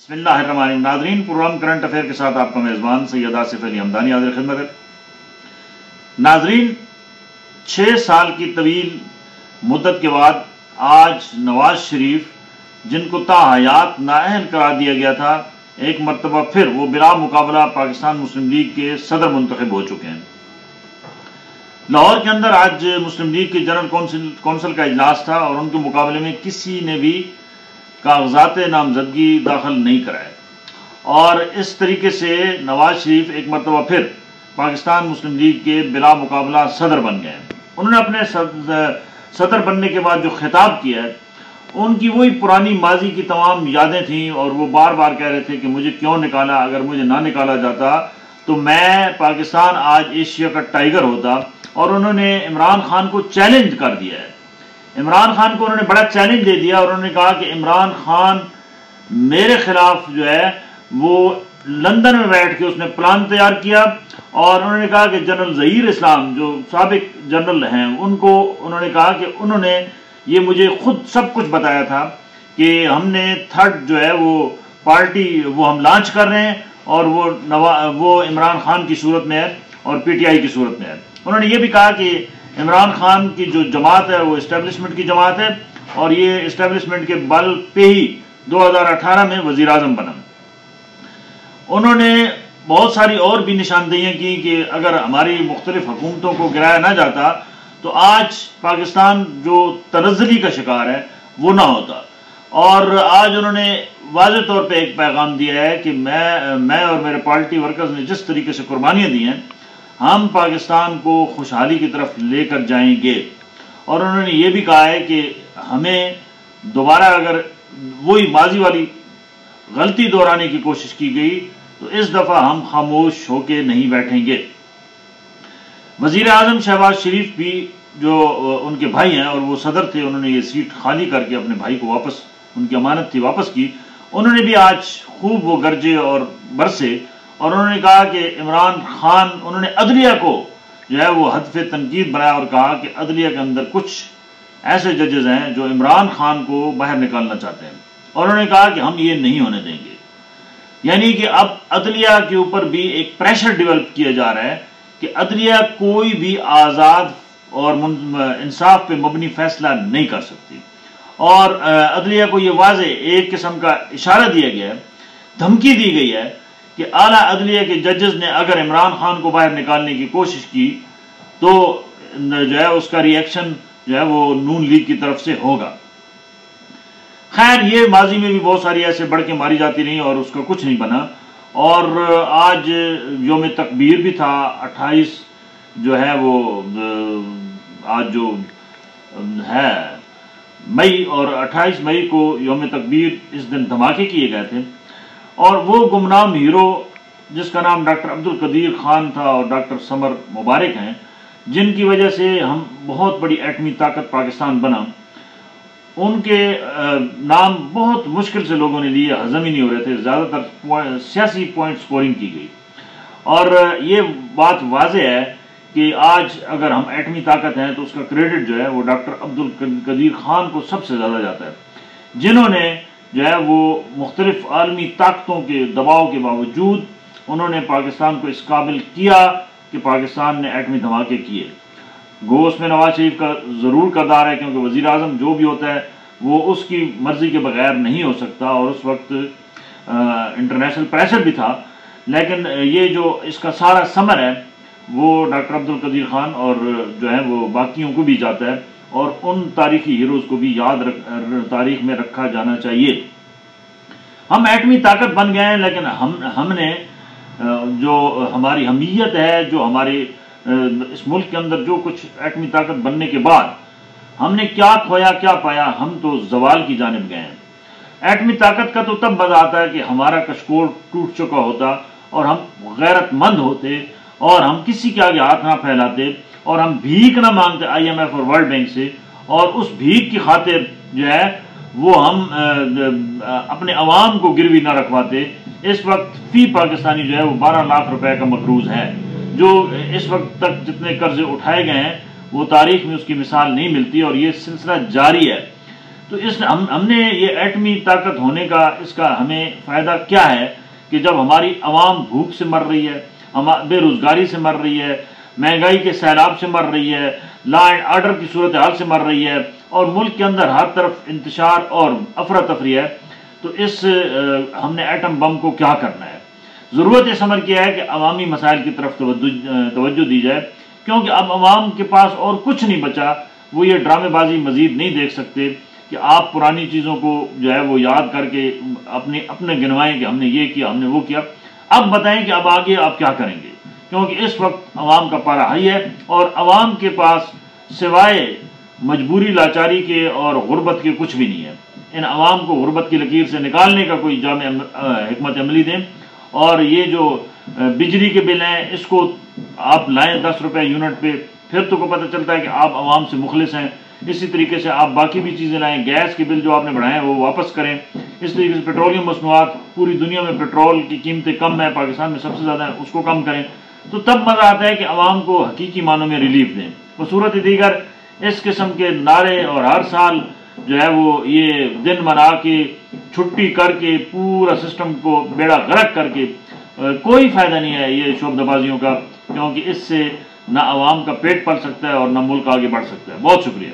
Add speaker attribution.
Speaker 1: بسم اللہ الرحمن الرحیم. ناظرین، پروگرام کرنٹ افیئر کے ساتھ آپ کا میزبان سید آصف علی حمدانی حاضر خدمت ہے. ناظرین، 6 سال کی طویل مدت کے بعد آج نواز شریف، جن کو تا حیات نااہل قرار دیا گیا تھا، ایک مرتبہ پھر وہ بلا مقابلہ پاکستان مسلم لیگ کے صدر منتخب ہو چکے ہیں. لاہور کے اندر آج مسلم لیگ کی جنرل کونسل کا اجلاس تھا اور ان کے مقابلے میں کسی نے بھی کاغذات نامزدگی داخل نہیں کرائے، اور اس طریقے سے نواز شریف ایک مرتبہ پھر پاکستان مسلم لیگ کے بلا مقابلہ صدر بن گئے ہیں. انہوں نے اپنے صدر بننے کے بعد جو خطاب کیا ہے، ان کی وہی پرانی ماضی کی تمام یادیں تھیں، اور وہ بار بار کہہ رہے تھے کہ مجھے کیوں نکالا، اگر مجھے نہ نکالا جاتا تو میں پاکستان آج ایشیا کا ٹائیگر ہوتا. اور انہوں نے عمران خان کو چیلنج کر دیا ہے. عمران خان کو انہوں نے بڑا چیلنج دے دیا، اور انہوں نے کہا کہ عمران خان میرے خلاف جو ہے وہ لندن میں بیٹھ کے اس نے پلان تیار کیا، اور انہوں نے کہا کہ جنرل ظہیر اسلام جو سابق جنرل ہیں، ان کو انہوں نے کہا کہ انہوں نے یہ مجھے خود سب کچھ بتایا تھا کہ ہم نے تھرڈ جو ہے وہ پارٹی وہ ہم لانچ کر رہے ہیں، اور وہ عمران خان کی صورت میں ہے اور پی ٹی آئی کی صورت میں ہے. انہوں نے یہ بھی کہا کہ عمران خان کی جو جماعت ہے وہ اسٹیبلشمنٹ کی جماعت ہے، اور یہ اسٹیبلشمنٹ کے بل پہ ہی 2018 میں وزیر اعظم بنا. انہوں نے بہت ساری اور بھی نشاندہیاں کی کہ اگر ہماری مختلف حکومتوں کو گرایا نہ جاتا تو آج پاکستان جو تنزلی کا شکار ہے وہ نہ ہوتا. اور آج انہوں نے واضح طور پہ ایک پیغام دیا ہے کہ میں اور میرے پارٹی ورکرز نے جس طریقے سے قربانیاں دی ہیں، ہم پاکستان کو خوشحالی کی طرف لے کر جائیں گے. اور انہوں نے یہ بھی کہا ہے کہ ہمیں دوبارہ اگر وہی ماضی والی غلطی دہرانے کی کوشش کی گئی تو اس دفعہ ہم خاموش ہو کے نہیں بیٹھیں گے. وزیر اعظم شہباز شریف بھی جو ان کے بھائی ہیں اور وہ صدر تھے، انہوں نے یہ سیٹ خالی کر کے اپنے بھائی کو واپس، ان کی امانت تھی، واپس کی. انہوں نے بھی آج خوب وہ گرجے اور برسے، اور انہوں نے کہا کہ عمران خان، انہوں نے عدلیہ کو جو ہے وہ ہدف تنقید بنایا اور کہا کہ عدلیہ کے اندر کچھ ایسے ججز ہیں جو عمران خان کو باہر نکالنا چاہتے ہیں، اور انہوں نے کہا کہ ہم یہ نہیں ہونے دیں گے. یعنی کہ اب عدلیہ کے اوپر بھی ایک پریشر ڈیولپ کیا جا رہا ہے کہ عدلیہ کوئی بھی آزاد اور انصاف پہ مبنی فیصلہ نہیں کر سکتی. اور عدلیہ کو یہ واضح ایک قسم کا اشارہ دیا گیا ہے، دھمکی دی گئی ہے کہ اعلیٰ عدلیہ کے ججز نے اگر عمران خان کو باہر نکالنے کی کوشش کی تو جو ہے اس کا ری ایکشن جو ہے وہ نون لیگ کی طرف سے ہوگا. خیر، یہ ماضی میں بھی بہت ساری ایسے بڑکیں ماری جاتی رہیں اور اس کا کچھ نہیں بنا. اور آج یوم تکبیر بھی تھا، 28 جو ہے وہ آج جو ہے مئی، اور 28 مئی کو یوم تکبیر اس دن دھماکے کیے گئے تھے. اور وہ گمنام ہیرو جس کا نام ڈاکٹر عبد القدیر خان تھا اور ڈاکٹر سمر مبارک ہیں، جن کی وجہ سے ہم بہت بڑی ایٹمی طاقت پاکستان بنا، ان کے نام بہت مشکل سے لوگوں نے لیے، ہضم ہی نہیں ہو رہے تھے. زیادہ تر سیاسی پوائنٹ سکورنگ کی گئی، اور یہ بات واضح ہے کہ آج اگر ہم ایٹمی طاقت ہیں تو اس کا کریڈٹ جو ہے وہ ڈاکٹر عبد القدیر خان کو سب سے زیادہ جاتا ہے، جنہوں نے جو ہے وہ مختلف عالمی طاقتوں کے دباؤ کے باوجود انہوں نے پاکستان کو اس قابل کیا کہ پاکستان نے ایٹمی دھماکے کیے. گو اس میں نواز شریف کا ضرور کردار ہے، کیونکہ وزیر اعظم جو بھی ہوتا ہے وہ اس کی مرضی کے بغیر نہیں ہو سکتا، اور اس وقت انٹرنیشنل پریشر بھی تھا. لیکن یہ جو اس کا سارا ثمر ہے وہ ڈاکٹر عبد القدیر خان اور جو ہے وہ باقیوں کو بھی جاتا ہے، اور ان تاریخی ہیروز کو بھی تاریخ میں رکھا جانا چاہیے. ہم ایٹمی طاقت بن گئے ہیں، لیکن ہم نے جو ہماری حمیت ہے، جو ہمارے اس ملک کے اندر جو کچھ ایٹمی طاقت بننے کے بعد ہم نے کیا کھویا کیا پایا، ہم تو زوال کی جانب گئے ہیں. ایٹمی طاقت کا تو تب مزہ آتا ہے کہ ہمارا کشکول ٹوٹ چکا ہوتا اور ہم غیرت مند ہوتے اور ہم کسی کے آگے ہاتھ نہ پھیلاتے اور ہم بھیک نہ مانگتے IMF اور ورلڈ بینک سے، اور اس بھیک کی خاطر جو ہے وہ ہم اپنے عوام کو گروی نہ رکھواتے. اس وقت فی پاکستانی جو ہے وہ 12 لاکھ روپے کا مقروض ہے، جو اس وقت تک جتنے قرضے اٹھائے گئے ہیں وہ تاریخ میں اس کی مثال نہیں ملتی، اور یہ سلسلہ جاری ہے. تو اس ہم نے یہ ایٹمی طاقت ہونے کا اس کا ہمیں فائدہ کیا ہے کہ جب ہماری عوام بھوک سے مر رہی ہے، بے روزگاری سے مر رہی ہے، مہنگائی کے سیلاب سے مر رہی ہے، لا اینڈ آرڈر کی صورتحال سے مر رہی ہے، اور ملک کے اندر ہر طرف انتشار اور افراتفری ہے، تو اس ہم نے ایٹم بم کو کیا کرنا ہے؟ ضرورت اس امر کی ہے کہ عوامی مسائل کی طرف توجہ دی جائے، کیونکہ اب عوام کے پاس اور کچھ نہیں بچا، وہ یہ ڈرامے بازی مزید نہیں دیکھ سکتے کہ آپ پرانی چیزوں کو جو ہے وہ یاد کر کے اپنے گنوائیں کہ ہم نے یہ کیا، ہم نے وہ کیا۔ اب بتائیں کہ اب آگے آپ کیا کریں گے، کیونکہ اس وقت عوام کا پارہ ہائی ہے، اور عوام کے پاس سوائے مجبوری لاچاری کے اور غربت کے کچھ بھی نہیں ہے۔ ان عوام کو غربت کی لکیر سے نکالنے کا کوئی جامع حکمت عملی دیں، اور یہ جو بجلی کے بل ہیں اس کو آپ لائیں 10 روپے یونٹ پہ، پھر تو کو پتہ چلتا ہے کہ آپ عوام سے مخلص ہیں۔ اسی طریقے سے آپ باقی بھی چیزیں لائیں، گیس کے بل جو آپ نے بڑھائے ہیں وہ واپس کریں۔ اس طریقے سے پیٹرولیم مصنوعات، پوری دنیا میں پیٹرول کی قیمتیں کم ہیں، پاکستان میں سب سے زیادہ ہیں، اس کو کم کریں، تو تب مزہ آتا ہے کہ عوام کو حقیقی معنوں میں ریلیف دیں۔ بصورت دیگر اس قسم کے نعرے اور ہر سال جو ہے وہ یہ دن منا کے چھٹی کر کے پورا سسٹم کو بیڑا غرق کر کے کوئی فائدہ نہیں ہے یہ شعبدہ بازیوں کا، کیونکہ اس سے نہ عوام کا پیٹ پل سکتا ہے اور نہ ملک آگے بڑھ سکتا ہے۔ بہت شکریہ۔